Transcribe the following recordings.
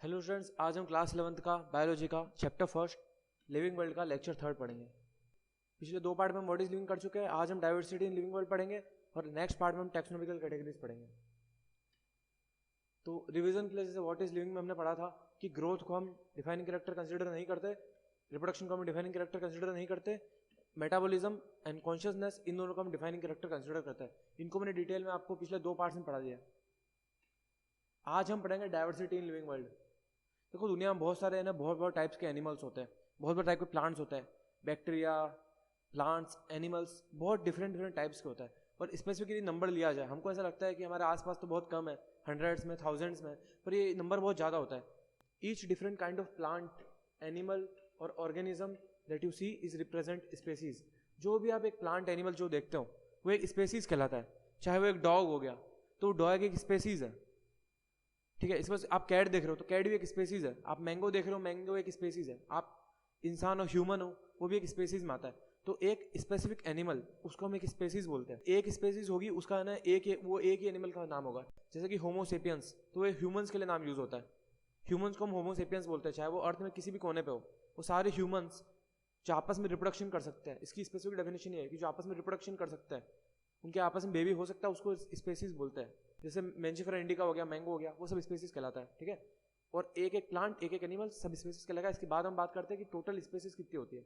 Hello students, आज हम class 11th का बायोलॉजी का चैप्टर फर्स्ट लिविंग वर्ल्ड का लेक्चर थर्ड पढ़ेंगे। पिछले दो पार्ट में हम व्हाट इज लिविंग कर चुके हैं। आज हम डाइवर्सिटी इन लिविंग वर्ल्ड पढ़ेंगे और नेक्स्ट पार्ट में हम टैक्सोनॉमिकल कैटेगरीज पढ़ेंगे। तो रिवीजन के लिए जैसे व्हाट इज लिविंग में हमने पढ़ा था कि ग्रोथ को हम डिफाइनिंग कैरेक्टर कंसिडर नहीं करते, रिप्रोडक्शन को हम डिफाइनिंग कैरेक्टर कंसिडर नहीं करते, मेटाबॉलिज्म एंड कॉन्शियसनेस इन दोनों को हम डिफाइनिंग कैरेक्टर कंसिडर करते हैं। इनको मैंने डिटेल में आपको पिछले दो पार्ट्स में पढ़ा दिया। आज हम पढ़ेंगे डाइवर्सिटी इन लिविंग वर्ल्ड। देखो, दुनिया में बहुत सारे बहुत टाइप्स के एनिमल्स होते हैं, बहुत टाइप के प्लांट्स होते हैं, बैक्टीरिया, प्लांट्स, एनिमल्स, बहुत डिफरेंट टाइप्स के होता है। और स्पेसिफिकली नंबर लिया जाए, हमको ऐसा लगता है कि हमारे आसपास तो बहुत कम है, हंड्रेड्स में, थाउजेंड्स में, पर ये नंबर बहुत ज़्यादा होता है। Each different kind of plant, animal और organism that you see is represent species. जो भी आप एक प्लांट एनिमल जो देखते हो वो एक स्पेसीज कहलाता है। चाहे वो एक डॉग हो गया तो डॉग एक स्पेसीज है, ठीक है। इस पर आप कैट देख रहे हो तो कैट भी एक स्पेसीज है। आप मैंगो देख रहे हो, मैंगो एक स्पेसीज है। आप इंसान और ह्यूमन हो, वो भी एक स्पेसीज में आता है। तो एक स्पेसिफिक एनिमल, उसको हम एक स्पेसीज बोलते हैं। एक स्पेसीज होगी, उसका ना वो एक ही एनिमल का नाम होगा। जैसे कि होमोसेपियंस, तो वो ह्यूमंस के लिए नाम यूज होता है। ह्यूमंस को हम होमोसेपियंस बोलते हैं, चाहे वो अर्थ में किसी भी कोने पे हो। वो सारे ह्यूमंस जो आपस में रिप्रोडक्शन कर सकते हैं, इसकी स्पेसिफिक डेफिनेशन ये है कि जो आपस में रिप्रोडक्शन कर सकते हैं, उनके आपस में बेबी हो सकता है, उसको स्पेसीज बोलते हैं। जैसे मेंजिफेरा इंडिका हो गया, मैंगो हो गया, वो सब स्पेसीज कहलाता है, ठीक है। और एक एक प्लांट, एक एक एनिमल, सब स्पेसीज कहलाएगा। इसके बाद हम बात करते हैं कि टोटल स्पेसीज कितनी होती है।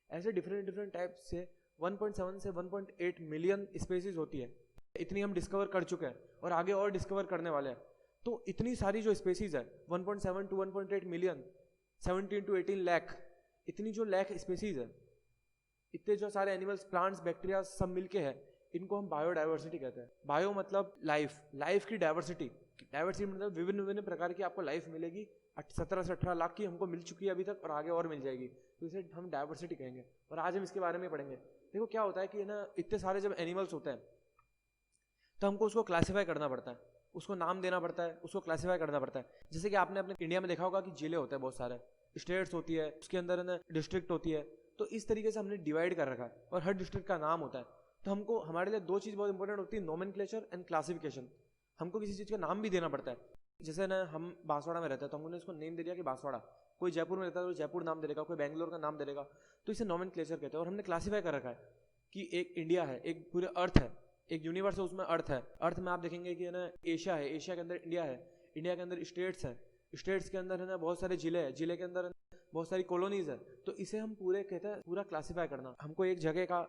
ऐसे डिफरेंट टाइप से 1.7 से 1.8 मिलियन स्पेसीज होती है। इतनी हम डिस्कवर कर चुके हैं और आगे और डिस्कवर करने वाले हैं। तो इतनी सारी जो स्पेसीज है, 1.7 टू 1.8 मिलियन, 17 टू 18 लाख, इतनी जो लाख स्पेसीज है, इतने जो सारे एनिमल्स, प्लांट्स, बैक्टीरिया सब मिलके है, इनको हम बायोडाइवर्सिटी कहते हैं। बायो मतलब लाइफ, लाइफ की डाइवर्सिटी। डाइवर्सिटी मतलब विभिन्न प्रकार की आपको लाइफ मिलेगी। 17 से 18 लाख की हमको मिल चुकी है अभी तक और आगे और मिल जाएगी, तो इसे हम डाइवर्सिटी कहेंगे। और आज हम इसके बारे में पढ़ेंगे। देखो क्या होता है कि इतने सारे जब एनिमल्स होते हैं तो हमको उसको क्लासीफाई करना पड़ता है, उसको नाम देना पड़ता है, उसको क्लासीफाई करना पड़ता है। जैसे कि आपने अपने इंडिया में देखा होगा कि जिले होते हैं, बहुत सारे स्टेट्स होती है, उसके अंदर डिस्ट्रिक्ट होती है। तो इस तरीके से हमने डिवाइड कर रखा है और हर डिस्ट्रिक्ट का नाम होता है। तो हमको, हमारे लिए दो चीज़ बहुत इंपॉर्टेंट होती है, नोमेनक्लेचर एंड क्लासिफिकेशन। हमको किसी चीज़ का नाम भी देना पड़ता है। जैसे हम बांसवाड़ा में रहते हैं तो हमने इसको नेम दे दिया कि बांसवाड़ा। कोई जयपुर में रहता है तो जयपुर नाम दे देगा, कोई बेंगलोर का नाम दे देगा। तो इसे नोमेनक्लेचर कहते हैं। और हमने क्लासीफाई कर रखा है कि एक इंडिया है, एक पूरे अर्थ है, एक यूनिवर्स है, उसमें अर्थ है। अर्थ में आप देखेंगे कि एशिया है, एशिया के अंदर इंडिया है, इंडिया के अंदर स्टेट्स है, स्टेट्स के अंदर बहुत सारे जिले हैं, जिले के अंदर बहुत सारी कॉलोनीज है। तो इसे हम पूरे कहते हैं, पूरा क्लासीफाई करना। हमको एक जगह का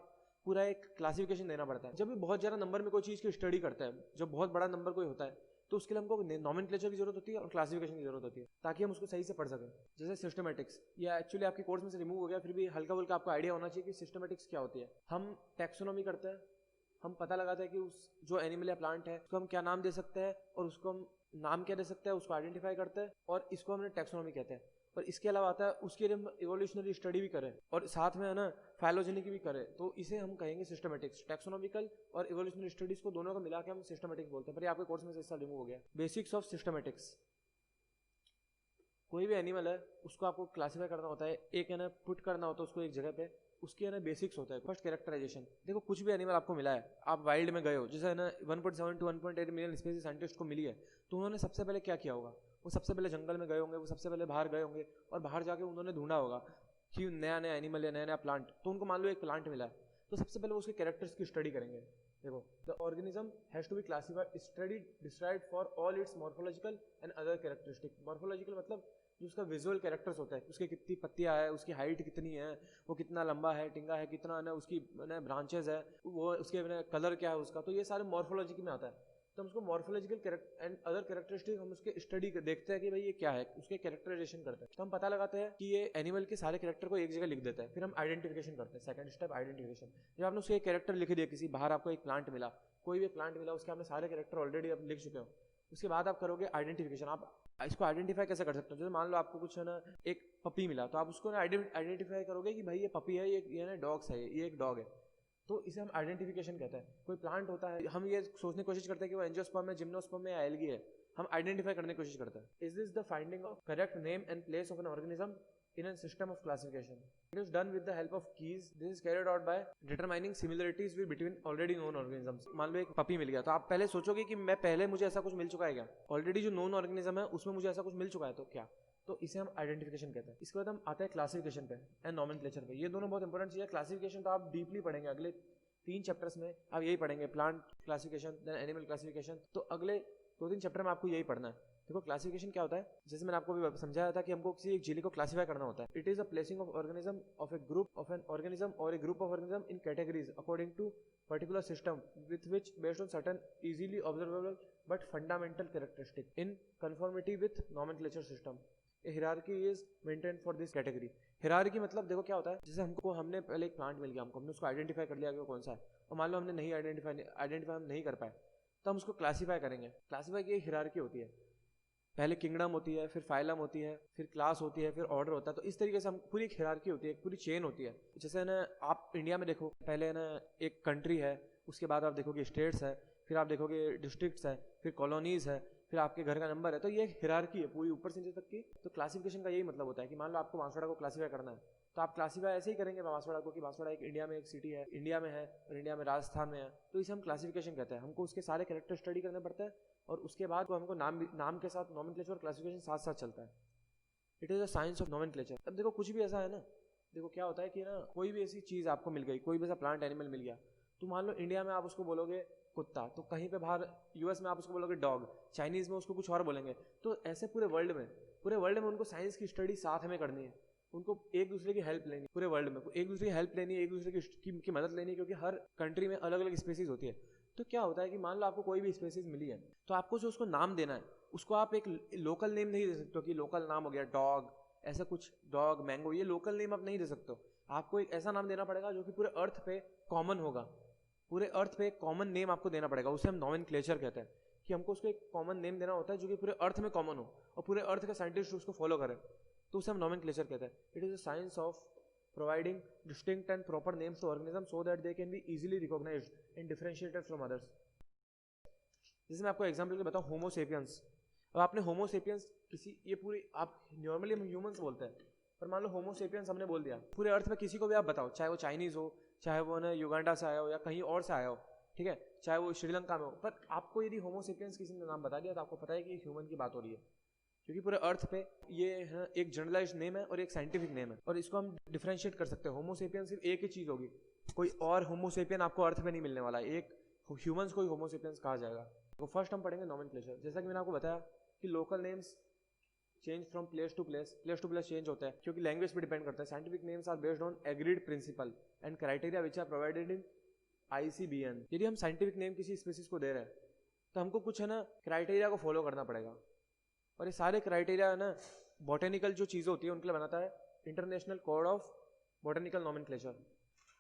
पूरा एक क्लासिफिकेशन देना पड़ता है। जब भी बहुत ज़्यादा नंबर में कोई चीज़ की स्टडी करता है, जब बहुत बड़ा नंबर कोई होता है, तो उसके लिए हमको नोमेनक्लेचर की जरूरत होती है और क्लासिफिकेशन की जरूरत होती है, ताकि हम उसको सही से पढ़ सकें। जैसे सिस्टमेटिक्स, या एक्चुअली आपके कोर्स में से रिमूव हो गया, फिर भी हल्का फुल्का आपको आइडिया होना चाहिए कि सिस्टमेटिक्स क्या होती है। हम टैक्सोनॉमी करते हैं, हम पता लगाते हैं कि उस जो एनिमल या प्लांट है उसको हम क्या नाम दे सकते हैं और उसको हम नाम क्या दे सकते हैं, उसको आइडेंटिफाई करते हैं और इसको हमने टैक्सोनॉमी कहते हैं। और इसके अलावा आता है, उसके लिए हम इवोल्यूशनरी स्टडी भी करें और साथ में फाइलोजेनी की भी करें, तो इसे हम कहेंगे सिस्टमेटिक्स। टैक्सोनॉमिकल और इवोल्यूशनरी स्टडीज को दोनों को मिला के हम सिस्टमेटिक्स बोलते हैं। पर ये आपके कोर्स में से हिस्सा रिमूव हो गया। Basics of systematics. कोई भी एनिमल है उसको आपको क्लासीफाई करना होता है, एक पुट करना होता है उसको एक जगह पे। उसके बेसिक्स होता है। First characterisation. देखो, कुछ भी एनिमल आपको मिला है, आप वाइल्ड में गए हो, जैसे 1.7 टू 1.8 मिलियन स्पीसीज साइंटिस्ट को मिली है, तो उन्होंने सबसे पहले क्या किया होगा? वो सबसे पहले जंगल में गए होंगे, वो सबसे पहले बाहर गए होंगे और बाहर जाके उन्होंने ढूंढा होगा कि नया एनिमल या नया प्लांट। तो उनको मान लो एक प्लांट मिला है, तो सबसे पहले वो उसके कैरेक्टर्स की स्टडी करेंगे। देखो, the organism has to be classified, studied, described for all its morphological and other characteristic. Morphological मतलब जो उसका विजुअल कैरेक्टर्स होता है, उसके कितनी पत्तियां है, उसकी हाइट कितनी है, वो कितना लंबा है, टिंगा है, कितना उसकी ब्रांचेस है, वो उसके कलर क्या है उसका, तो ये सारे मॉर्फोलॉजी में आता है। तो हम उसको मॉर्फोलॉजिकल एंड अदर कैरेक्टरिस्टिक हम उसके स्टडी देखते हैं कि भाई ये क्या है, उसके कैरेक्टराइजेशन करते हैं। तो हम पता लगाते हैं कि ये एनिमल के सारे कैरेक्टर को एक जगह लिख देते हैं, फिर हम आइडेंटिफिकेशन करते हैं। Second step, identification. जब आपने उसके कैरेक्टर लिख दिया, किसी बाहर आपको एक प्लांट मिला, कोई भी प्लांट मिला, उसके आपने सारे कैरेक्टर ऑलरेडी आप लिख चुके हो, उसके बाद आप करोगे आइडेंटिफिकेशन। आप इसको आइडेंटिफाई कैसे कर सकते हो? जैसे मान लो आपको कुछ एक पपी मिला, तो आप उसको आइडेंटिफाई करोगे कि भाई ये पपी है, ये डॉग्स है, ये एक डॉग है। तो इसे हम आइडेंटिफिकेशन कहते हैं। कोई प्लांट होता है, हम ये सोचने की कोशिश करते हैं कि वो एंजियोस्पर्म है, जिम्नोस्पर्म है या एल्गी है। हम आइडेंटिफाई करने की कोशिश करते हैं। Is this the finding of correct name and place of an organism? in a system of classification. It is done with the help of keys. This is carried out by determining similarities between already known organisms. मान लो एक puppy मिल गया तो आप पहले सोचोगे कि मैं पहले मुझे ऐसा कुछ मिल चुका है क्या, ऑलरेडी जो नोन ऑर्गेनिज्म है उसमें मुझे ऐसा कुछ मिल चुका है तो क्या, तो इसे हम आइडेंटिफिकेशन कहते हैं. इसके बाद हम आते हैं क्लासिफिकेशन पे एंड नॉमेनक्लेचर पे. ये दोनों बहुत इंपॉर्टेंट चीज है. क्लासिफिकेशन तो आप डीपली पढ़ेंगे अगले 3 चैप्टर्स में, आप यही पढ़ेंगे, plant classification then animal classification. तो अगले 2-3 चैप्टर में आपको यही पढ़ना है. देखो क्लासिफिकेशन क्या होता है, जैसे मैंने आपको भी समझाया था कि हमको किसी एक झिल्ली को क्लासिफाई करना होता है. It is a placing of organism of a group of an organism और a group of organism in categories according to particular system with which based on certain easily observable but fundamental characteristic in conformity with nomenclature system. A hierarchy is maintained for this category. Hierarchy मतलब देखो क्या होता है, जैसे हमने पहले एक plant मिल गया, हमने उसको आइडेंटिफाई कर लिया कि वो कौन सा है, और मान लो हमने नहीं आइडेंटिफाई हम नहीं कर पाए तो हम उसको क्लासीफाई करेंगे. क्लासीफाई की हिरार्की होती है, पहले किंगडम होती है, फिर फाइलम होती है, फिर क्लास होती है, फिर ऑर्डर होता है. तो इस तरीके से हम पूरी एक हिरार्की होती है, एक पूरी चेन होती है. जैसे ना आप इंडिया में देखो, पहले ना एक कंट्री है, उसके बाद आप देखोगे स्टेट्स है, फिर आप देखोगे डिस्ट्रिक्ट्स है, फिर कॉलोनीज है, फिर आपके घर का नंबर है. तो ये हिरार्की है पूरी ऊपर से नीचे तक की. तो क्लासिफिकेशन का यही मतलब होता है कि मान लो आपको बांसवाड़ा को क्लासीफाई करना है तो आप क्लासीफाई ऐसे ही करेंगे बांसवाड़ा को कि बांसवाड़ा एक इंडिया में एक सिटी है, इंडिया में है और इंडिया में राजस्थान में है. तो इसे हम क्लासिफिकेशन कहते हैं. हमको उसके सारे कैरेक्टर स्टडी करने पड़ते हैं और उसके बाद हमको नाम के साथ नॉमेनक्लेचर और क्लासिफिकेशन साथ साथ चलता है. It is a science of nomenclature. अब देखो कुछ भी ऐसा है ना, देखो क्या होता है कि ना कोई भी ऐसी चीज आपको मिल गई, कोई भी ऐसा प्लांट एनिमल मिल गया, तो मान लो इंडिया में आप उसको बोलोगे कुत्ता, तो कहीं पे बाहर यूएस में आप उसको बोलोगे डॉग, चाइनीज में उसको कुछ और बोलेंगे. तो ऐसे पूरे वर्ल्ड में उनको साइंस की स्टडी साथ में करनी है, उनको एक दूसरे की हेल्प लेनी, पूरे वर्ल्ड में एक दूसरे की हेल्प लेनी है, एक दूसरे की मदद लेनी है, क्योंकि हर कंट्री में अलग अलग स्पेसीज होती है. तो क्या होता है कि मान लो आपको कोई भी स्पेसीज मिली है तो आपको जो उसको नाम देना है, उसको आप एक लोकल नेम नहीं दे सकते हो कि लोकल नाम हो गया डॉग, ऐसा कुछ डॉग मैंगो, ये लोकल नेम आप नहीं दे सकते हो. आपको एक ऐसा नाम देना पड़ेगा जो कि पूरे अर्थ पे कॉमन होगा, पूरे अर्थ पे एक कॉमन नेम आपको देना पड़ेगा. उसे हम नॉमेनक्लेचर कहते हैं कि हमको उसको एक कॉमन नेम देना होता है जो कि पूरे अर्थ में कॉमन हो और पूरे अर्थ के साइंटिस्ट उसको फॉलो करें, तो उसे हम नॉमेनक्लेचर कहते हैं. It is a science of providing distinct and proper names to organism so that they can be easily recognised and differentiated from others. जैसे मैं आपको एग्जांपल के बताऊं, होमो सेपियंस. अब आपने होमो सेपियंस किसी, ये पूरी आप नॉर्मली हम ह्यूमंस बोलते हैं, पर मान लो होमो सेपियंस हमने बोल दिया, पूरे अर्थ में किसी को भी आप बताओ, चाहे वो चाइनीज हो, चाहे वो ना युगांडा से आया हो या कहीं और से आया हो, ठीक है, चाहे वो श्रीलंका में हो, पर आपको यदि होमो सेपियंस किसी ने नाम बता दिया तो आपको पता है कि ह्यूमन की बात हो रही है, क्योंकि पूरे अर्थ पे ये है एक जनरलाइज्ड नेम है और एक साइंटिफिक नेम है, और इसको हम डिफरेंशिएट कर सकते हैं. होमो सेपियन सिर्फ एक ही चीज होगी, कोई और होमो सेपियन आपको अर्थ पे नहीं मिलने वाला है, एक ह्यूमंस को ही होमो सेपियंस कहा जाएगा. तो फर्स्ट हम पढ़ेंगे नॉमेनक्लेचर. जैसा कि मैंने आपको बताया कि local names change from place to place change होता है क्योंकि लैंग्वेज पे डिपेंड करता है. Scientific names are based on agreed principle and criteria which are provided in ICBN. यदि हम साइंटिफिक नेम किसी स्पीसीज को दे रहे हैं तो हमको कुछ है ना क्राइटेरिया को फॉलो करना पड़ेगा, और ये सारे क्राइटेरिया है ना बॉटेनिकल जो चीज़ें होती है उनके लिए बनाता है international code of botanical nomenclature.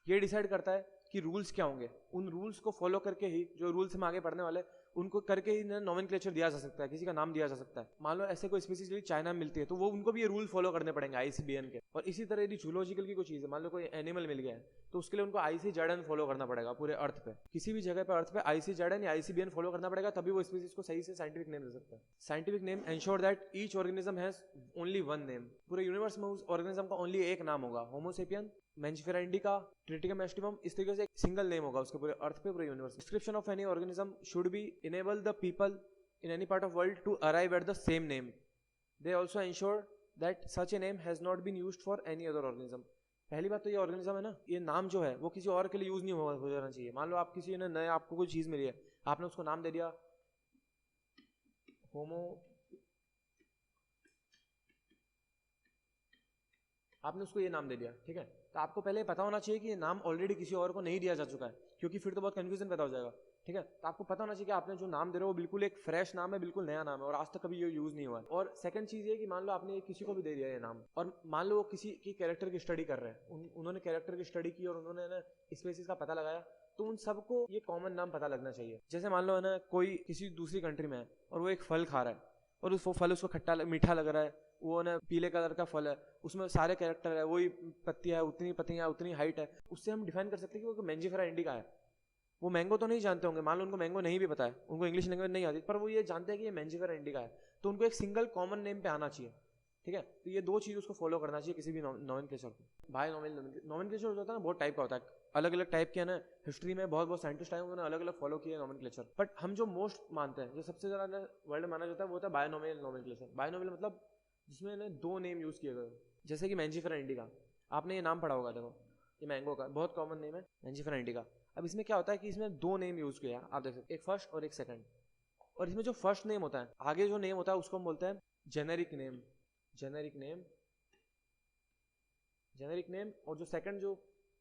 ये डिसाइड करता है कि रूल्स क्या होंगे, उन रूल्स को फॉलो करके ही, जो रूल्स हम आगे पढ़ने वाले उनको करके ही नॉमेनक्लेचर दिया जा सकता है, किसी का नाम दिया जा सकता है. मान लो ऐसे कोई स्पीसीज यदि चाइना में मिलती है तो वो उनको भी ये रूल फॉलो करने पड़ेंगे ICBN के. और इसी तरह यदि जूलॉजिकल की कोई चीज़ है, मान लो कोई एनिमल मिल गया है तो उसके लिए उनको ICZN फॉलो करना पड़ेगा पूरे अर्थ पे. किसी भी जगह पे अर्थ पे ICZN या ICBN फॉलो करना पड़ेगा, तभी वो स्पीसीज को सही से साइंटिफिक नेम दे सकता है. Scientific name ensure that each organism has only one name. पूरे यूनिवर्स में उस ऑर्गेनिज्म का ओनली एक नाम होगा. होमो सेपियन, मैंजिफेरा इंडिका, ट्रिटिकम एस्टिवम, इस तरीके से एक सिंगल नेम होगा उसके पूरे अर्थ पे, पूरे universe. Description of any organism should be enable the people in any part of world to arrive at the same name. They also ensure that such a name has not been used for any other organism. पहली बात तो ये organism है ना, ये नाम जो है वो किसी और के लिए यूज नहीं हो जाना चाहिए. मान लो आप किसी ने नए आपको कोई चीज मिली है, आपने उसको नाम दे दिया होमो, आपने उसको ये नाम दे दिया, ठीक है, तो आपको पहले पता होना चाहिए कि ये नाम ऑलरेडी किसी और को नहीं दिया जा चुका है, क्योंकि फिर तो बहुत कंफ्यूजन पैदा हो जाएगा. ठीक है, तो आपको पता होना चाहिए कि आपने जो नाम दे रहे हो वो बिल्कुल एक फ्रेश नाम है, बिल्कुल नया नाम है और आज तक कभी ये यूज नहीं हुआ है. और सेकंड चीज ये कि मान लो आपने किसी को भी दे दिया ये नाम, और मान लो वो किसी की कैरेक्टर की स्टडी कर रहे हैं, उन्होंने कैरेक्टर की स्टडी की और उन्होंने ना स्पेसीज का पता लगाया, तो उन सबको ये कॉमन नाम पता लगना चाहिए. जैसे मान लो है ना कोई किसी दूसरी कंट्री में है और वो एक फल खा रहा है और उस फल उसको खट्टा मीठा लग रहा है, वो ना पीले कलर का फल है, उसमें सारे कैरेक्टर है, वही पत्तियां है, उतनी पत्तियां, उतनी हाइट है, उससे हम डिफाइन कर सकते हैं कि वो मैंजिफेरा इंडिका है. वो मैंगो तो नहीं जानते होंगे, मान लो उनको मैंगो नहीं भी पता है, उनको इंग्लिश लैंग्वेज नहीं आती, पर वो ये जानते हैं कि ये मैंजिफेरा इंडिका है, तो उनको एक सिंगल कॉमन नेम पे आना चाहिए. ठीक है। तो ये दो चीज़ उसको फॉलो करना चाहिए किसी भी नॉमेनक्लेचर को। भाई नॉमेनक्लेचर जो होता है ना बहुत टाइप का होता है, अलग अलग टाइप के है ना, हिस्ट्री में बहुत साइंटिस्ट आए उन्होंने अलग अलग फॉलो किए नॉमेनक्लेचर। बट हम जो मोस्ट मानते हैं, जो सबसे ज़्यादा वर्ल्ड माना जाता है, वो होता है बायनोमियल नॉमेनक्लेचर। बायनोमियल मतलब जिसमें ना दो नेम यूज़ किए गए, जैसे कि मैंजिफेरा इंडिका, आपने ये नाम पढ़ा होगा, देखो ये मैंगो का बहुत कॉमन नेम है मैंजिफेरा इंडिका। अब इसमें क्या होता है कि इसमें दो नेम यूज़ किया, आप देख सकते, एक फर्स्ट और एक सेकंड। और इसमें जो फर्स्ट नेम होता है, आगे जो नेम होता है उसको हम बोलते हैं generic name, generic name, generic name. और जो सेकंड जो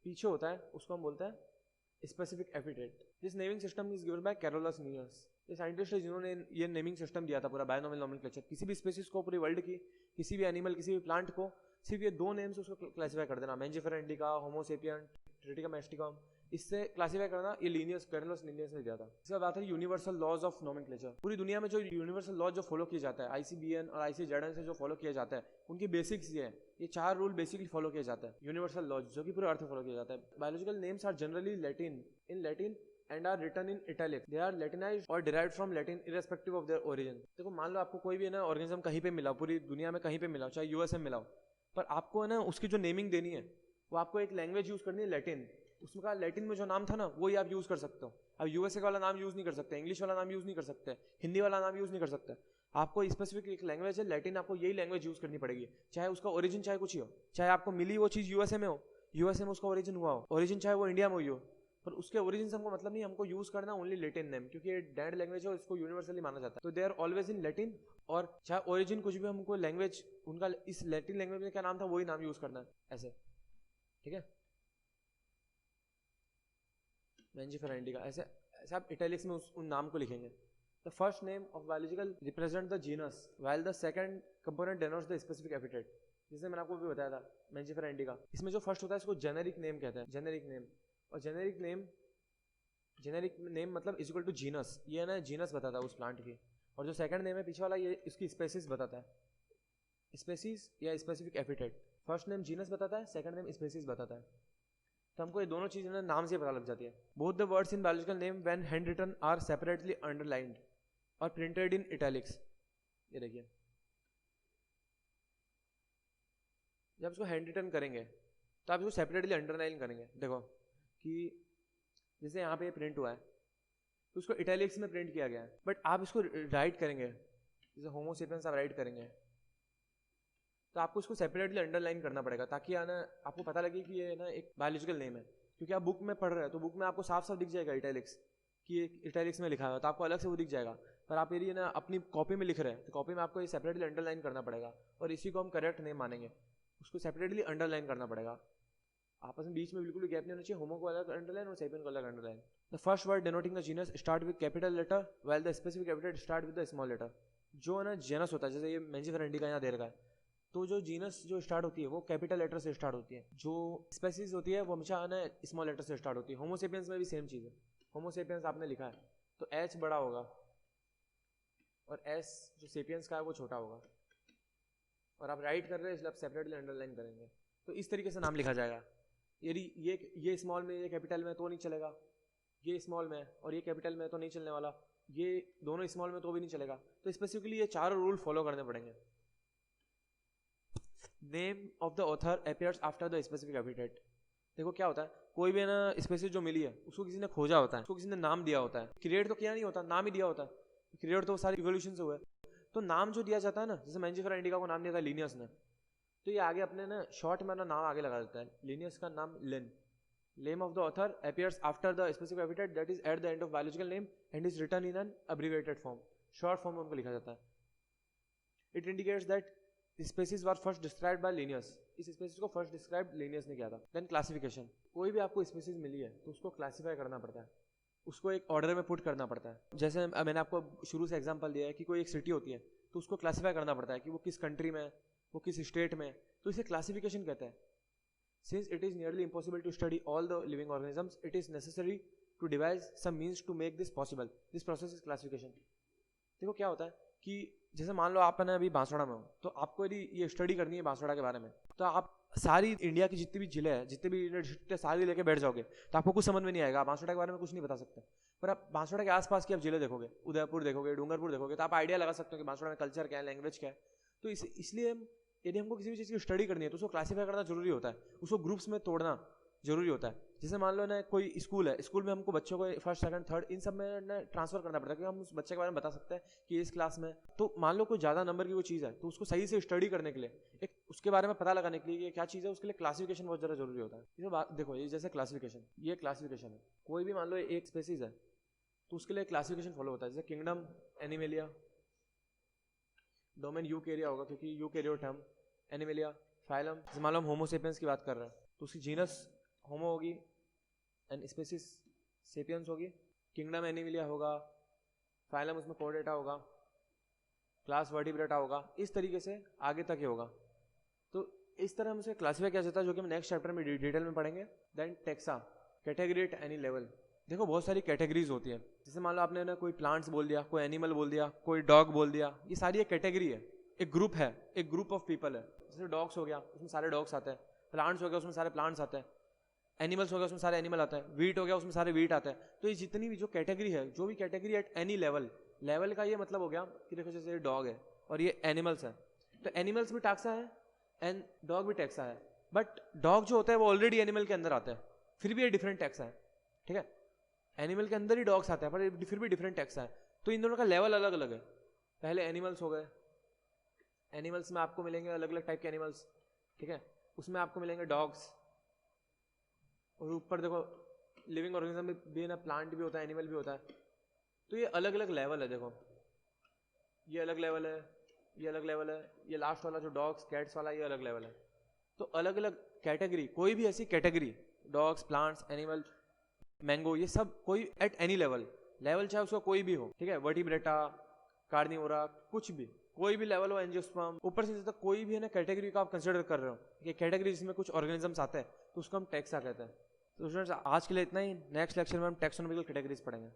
पीछे होता है उसको हम बोलते हैं specific epithet. This naming system is given by Carolus Linnaeus. ये साइंटिस्ट है जिन्होंने ये नेमिंग सिस्टम दिया था पूरा बायनोमियल नॉमेनक्लेचर। किसी भी स्पीसीज को, पूरी वर्ल्ड की किसी भी एनिमल, किसी भी प्लांट को सिर्फ ये दो नेम से उसको क्लासीफाई कर देना, मैंजिफेरा इंडिका, होमो सेपियन, ट्रिटिका मेस्टिकम, इससे क्लासीफाई करना, ये लिनियस, कैरोलस लिनियस ने दिया था। इसके बाद आता है यूनिवर्सल लॉज ऑफ नॉमेनक्लेचर। पूरी दुनिया में जो यूनिवर्सल लॉज जो फॉलो किया जाता है आईसीबीएन और आईसीजेडएन से जो फॉलो किया जाता है, उनकी बेसिक्स ये है, ये चार रूल बेसिकली फॉलो किया जाता है यूनिवर्सल लॉज, जो कि पूरे अर्थ में फॉलो किया जाता है। Biological names are generally Latin, in Latin and are written in italics. They are Latinized or derived from Latin irrespective of their origin. देखो मान लो आपको कोई भी है ना ऑर्गेनिज्म कहीं पे मिला, पूरी दुनिया में कहीं पे मिला, चाहे यूएस में मिला हो, पर आपको है ना उसकी जो नेमिंग देनी है वो आपको एक लैंग्वेज यूज करनी है लैटिन। उसमें का लैटिन में जो नाम था ना वही आप यूज कर सकते हो। अब यूएसए वाला नाम यूज नहीं कर सकते, इंग्लिश वाला नाम यूज नहीं कर सकते, हिंदी वाला नाम यूज नहीं कर सकते। आपको स्पेसिफिक एक लैंग्वेज है लैटिन, आपको यही लैंग्वेज यूज करनी पड़ेगी, चाहे उसका ओरिजिन चाहे कुछ ही हो, चाहे आपको मिली वो चीज यूएसए में हो, यूएसए में उसका ओरिजिन हुआ हो, ओरिजिन चाहे वो इंडिया में हुई हो, पर उसके ओरिजिन से हमको मतलब नहीं, हमको यूज करना ओनली लैटिन नेम, क्योंकि ये डेड लैंग्वेज है, इसको यूनिवर्सली माना जाता है। तो they are always in Latin, और चाहे ओरिजिन कुछ भी, हमको लैंग्वेज उनका इस लैटिन लैंग्वेज में क्या नाम था वही नाम यूज करना है, ऐसे, ठीक है। मैंजिफेरा इंडिका, ऐसे ऐसे आप इटैलिक्स में उन नाम को लिखेंगे। The first name of biological represent the genus, while the second component denotes the specific epithet, जिसने मैंने आपको भी बताया था मैंजिफेरा इंडिका। इसमें जो फर्स्ट होता है इसको जेनेरिक नेम कहते हैं, जेनेरिक नेम। और जेनेरिक नेम मतलब इज इक्वल टू जीनस, ये है ना जीनस बताता है उस प्लांट की। और जो सेकंड नेम है पीछे वाला, ये इसकी स्पेसीज बताता है, स्पेसीज या specific epithet. First name genus बताता है, सेकंड नेम स्पेसीज बताता है। तो हमको ये दोनों चीजें ना नाम से पता लग जाती है। Both the words in biological name when hand written are separately underlined और प्रिंटेड इन इटैलिक्स। ये देखिए, जब इसको हैंड रिटन करेंगे तो आप इसको सेपरेटली अंडरलाइन करेंगे। देखो कि जैसे यहाँ पे प्रिंट हुआ है तो उसको इटैलिक्स में प्रिंट किया गया है, बट आप इसको राइट करेंगे, जैसे होमो सेपियंस आप राइट करेंगे, तो आपको इसको सेपरेटली अंडरलाइन करना पड़ेगा, ताकि ना आपको पता लगे कि ये ना एक बायोलॉजिकल नेम है। क्योंकि आप बुक में पढ़ रहे हैं तो बुक में आपको साफ साफ दिख जाएगा इटैलिक्स, कि ये इटैलिक्स में लिखा है, तो आपको अलग से वो दिख जाएगा। पर आप यदि ना अपनी कॉपी में लिख रहे हैं तो कॉपी में आपको ये सेपरेटली अंडरलाइन करना पड़ेगा, और इसी को हम करेक्ट नेम मानेंगे। उसको सेपरेटली अंडरलाइन करना पड़ेगा, आपस में बीच में बिल्कुल भी गैप नहीं होना चाहिए। होमो को अलग अंडरलाइन और सेपियन को अलग underline. The first word denoting the genus start with capital letter while the specific epithet start with the small letter. जो है ना जीनस होता है, जैसे ये मैंजिफेरा इंडिका यहाँ दे रखा है, तो जो जीनस जो स्टार्ट होती है वो कैपिटल लेटर से स्टार्ट होती है, जो स्पेसीज होती है वो हमेशा ना स्मॉल लेटर से स्टार्ट होती है। होमो सेपियंस में भी सेम चीज़ है, होमो सेपियंस आपने लिखा है तो एच बड़ा होगा और एस जो सेपियंस का है वो छोटा होगा, और आप राइट कर रहे हैं इसलिए आप सेपरेटली अंडरलाइन करेंगे। तो इस तरीके से नाम लिखा जाएगा। यदि ये स्मॉल में ये कैपिटल में तो नहीं चलेगा, ये स्मॉल में और ये कैपिटल में तो नहीं चलने वाला, ये दोनों स्मॉल में तो भी नहीं चलेगा। तो स्पेसिफिकली ये चारों रूल फॉलो करने पड़ेंगे। Name of the author appears after the specific epithet. देखो क्या होता है, कोई भी ना स्पेसिस जो मिली है उसको किसी ने खोजा होता है, उसको किसी ने नाम दिया होता है, क्रिएट तो किया नहीं होता, नाम ही दिया होता है। क्रिएट तो सारी इवोल्यूशन से हुआ है, तो नाम जो दिया जाता है ना, जैसे मैंजिफेरा इंडिका को नाम दिया था लिनियस ने, तो ये आगे अपने ना शॉर्ट में ना नाम आगे लगा देता है, लिनियस का नाम Linn. Name of the author appears after the specific epithet that is at the end of biological name and is written in an abbreviated form. Short form में उनको लिखा जाता है। It indicates that species were first described by Linnaeus. इस species को first describe Linnaeus ने किया था। देन क्लासिफिकेशन, कोई भी आपको स्पेसीज मिली है तो उसको क्लासीफाई करना पड़ता है, उसको एक ऑर्डर में पुट करना पड़ता है। जैसे मैंने आपको शुरू से एग्जांपल दिया है कि कोई एक सिटी होती है तो उसको क्लासीफाई करना पड़ता है कि वो किस कंट्री में, वो किस स्टेट में, तो इसे क्लासिफिकेशन कहते हैं। Since it is nearly impossible to study all the living organisms, it is necessary to devise some means to make this possible. This process is classification. देखो क्या होता है कि जैसे मान लो आप ना अभी बांसवाड़ा में हो, तो आपको यदि ये स्टडी करनी है बांसवाड़ा के बारे में, तो आप सारी इंडिया की जितनी भी जिले हैं, जितने भी यूनिवर्सिटी सारी लेके बैठ जाओगे तो आपको कुछ समझ में नहीं आएगा, आप बांसवाड़ा के बारे में कुछ नहीं बता सकते। पर आप बांसवाड़ा के आसपास की आप जिले देखोगे, उदयपुर देखोगे, डूंगरपुर देखोगे, तो आप आइडिया लगा सकते हो कि बांसवाड़ा में कल्चर क्या है, लैंग्वेज क्या है। तो इसलिए यदि हमको किसी भी चीज़ की स्टडी करनी है तो उसको क्लासीफाई करना जरूरी होता है, उसको ग्रुप्स में तोड़ना जरूरी होता है। जैसे मान लो ना कोई स्कूल है, स्कूल में हमको बच्चों को फर्स्ट सेकंड थर्ड इन सब में ना ट्रांसफर करना पड़ता है, क्योंकि हम उस बच्चे के बारे में बता सकते हैं कि इस क्लास में, तो मान लो कोई ज़्यादा नंबर की वो चीज़ है तो उसको सही से स्टडी करने के लिए, एक उसके बारे में पता लगाने के लिए क्या चीज़ है, उसके लिए क्लासिफिकेशन बहुत ज़्यादा जरूरी होता है। ये बात देखो, ये जैसे क्लासिफिकेशन, ये क्लासिफिकेशन है, कोई भी मान लो एक स्पेसीज है तो उसके लिए क्लासिफिकेशन फॉलो होता है। जैसे किंगडम एनिमेलिया, डोमेन यूकेरिया होगा क्योंकि यूकेरियोटर्म, एनिमेलिया, फाइलम, जैसे मान लो हम होमोसेपियंस की बात कर रहे हैं तो उसकी जीनस होमो होगी एंड स्पेसिस सेपियंस होगी, किंगडम एनिमेलिया होगा, फाइलम उसमें कोर्डेटा होगा, क्लास वर्टिब्रेटा होगा, इस तरीके से आगे तक ही होगा। तो इस तरह हम उसे क्लासीफाई किया जाता है, जो कि हम नेक्स्ट चैप्टर में डिटेल में पढ़ेंगे। Then taxa, category at any level. देखो बहुत सारी कैटेगरीज होती है, जैसे मान लो आपने ना कोई प्लांट्स बोल दिया, कोई एनिमल बोल दिया, कोई डॉग बोल दिया, ये सारी एक कैटेगरी है, एक ग्रुप है, एक ग्रुप ऑफ पीपल है। जैसे डॉग्स हो गया उसमें सारे डॉग्स आते हैं, प्लांट्स हो गया उसमें सारे प्लांट्स आते हैं, एनिमल्स हो गया उसमें सारे एनिमल आते हैं, वीट हो गया उसमें सारे वीट आते हैं। तो ये जितनी भी जो कैटेगरी है, जो भी category at any level, level का ये मतलब हो गया कि देखो जैसे डॉग है और ये एनिमल्स है, तो एनिमल्स भी टैक्सा है एंड डॉग भी टैक्सा है, बट डॉग जो होता है वो ऑलरेडी एनिमल के अंदर आता है, फिर भी ये डिफरेंट टैक्सा है, ठीक है। एनिमल के अंदर ही डॉग्स आते हैं पर फिर भी डिफरेंट टैक्सा है, तो इन दोनों का लेवल अलग अलग है। पहले एनिमल्स हो गए, एनिमल्स में आपको मिलेंगे अलग अलग टाइप के एनिमल्स, ठीक है, उसमें आपको मिलेंगे डॉग्स, और ऊपर देखो लिविंग ऑर्गेनिज्म भी ना, प्लांट भी होता है, एनिमल भी होता है, तो ये अलग अलग लेवल है। देखो ये अलग लेवल है, ये अलग लेवल है, ये लास्ट वाला जो डॉग्स कैट्स वाला ये अलग लेवल है। तो अलग अलग कैटेगरी, कोई भी ऐसी category, dogs, plants, animal, mango, ये सब कोई एट एनी लेवल, लेवल चाहे उसका कोई भी हो, ठीक है, वर्टिब्रेटा, कार्निवोरा, कुछ भी, कोई भी लेवल हो, एंजियोस्पर्म, ऊपर से तक कोई भी है ना कैटेगरी को आप कंसिडर कर रहे हो, ये कैटेगरी जिसमें कुछ ऑर्गेनिजम्स आते हैं तो उसको हम टैक्सा कहते हैं। तो स्टूडेंट्स आज के लिए इतना ही, नेक्स्ट लेक्चर में हम टैक्सोनॉमिकल कैटेगरीज पढ़ेंगे।